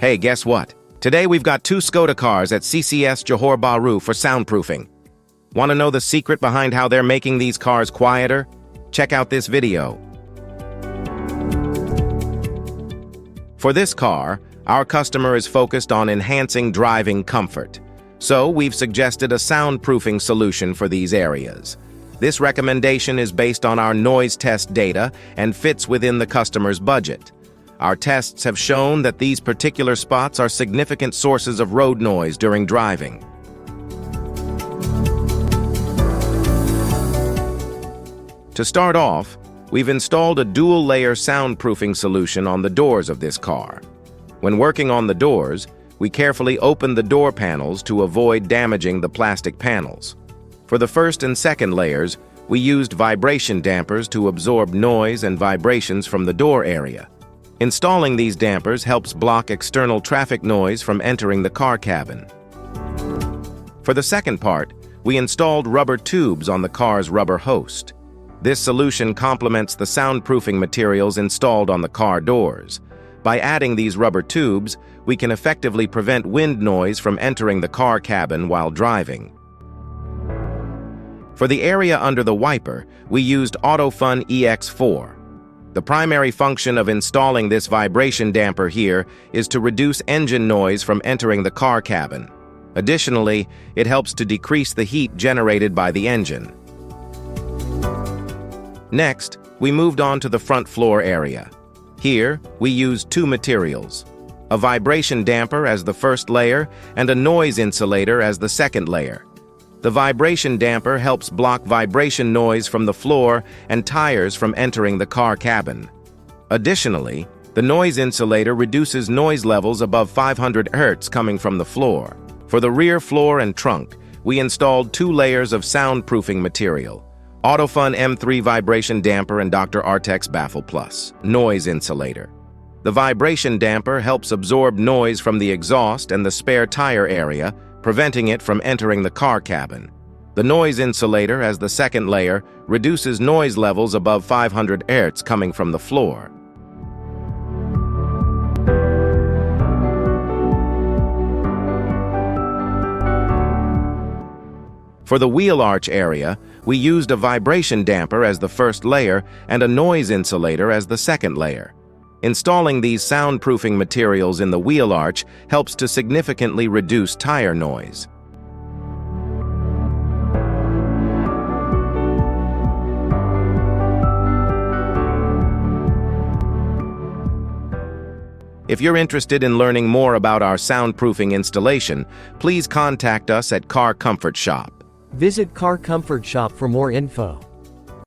Hey, guess what? Today we've got 2 Skoda cars at CCS Johor Bahru for soundproofing. Want to know the secret behind how they're making these cars quieter? Check out this video. For this car, our customer is focused on enhancing driving comfort. So we've suggested a soundproofing solution for these areas. This recommendation is based on our noise test data and fits within the customer's budget. Our tests have shown that these particular spots are significant sources of road noise during driving. To start off, we've installed a dual-layer soundproofing solution on the doors of this car. When working on the doors, we carefully open the door panels to avoid damaging the plastic panels. For the first and second layers, we used vibration dampers to absorb noise and vibrations from the door area. Installing these dampers helps block external traffic noise from entering the car cabin. For the second part, we installed rubber tubes on the car's rubber host. This solution complements the soundproofing materials installed on the car doors. By adding these rubber tubes, we can effectively prevent wind noise from entering the car cabin while driving. For the area under the wiper, we used AutoFun EX4. The primary function of installing this vibration damper here is to reduce engine noise from entering the car cabin. Additionally, it helps to decrease the heat generated by the engine. Next, we moved on to the front floor area. Here, we used 2 materials: a vibration damper as the first layer and a noise insulator as the second layer. The vibration damper helps block vibration noise from the floor and tires from entering the car cabin. Additionally, the noise insulator reduces noise levels above 500 Hz coming from the floor. For the rear floor and trunk, we installed 2 layers of soundproofing material: AutoFun M3 vibration damper and Dr. Artex Baffle Plus noise insulator. The vibration damper helps absorb noise from the exhaust and the spare tire area, preventing it from entering the car cabin. The noise insulator, as the second layer, reduces noise levels above 500 Hz coming from the floor. For the wheel arch area, we used a vibration damper as the first layer and a noise insulator as the second layer. Installing these soundproofing materials in the wheel arch helps to significantly reduce tire noise. If you're interested in learning more about our soundproofing installation, please contact us at Car Comfort Shop. Visit Car Comfort Shop for more info.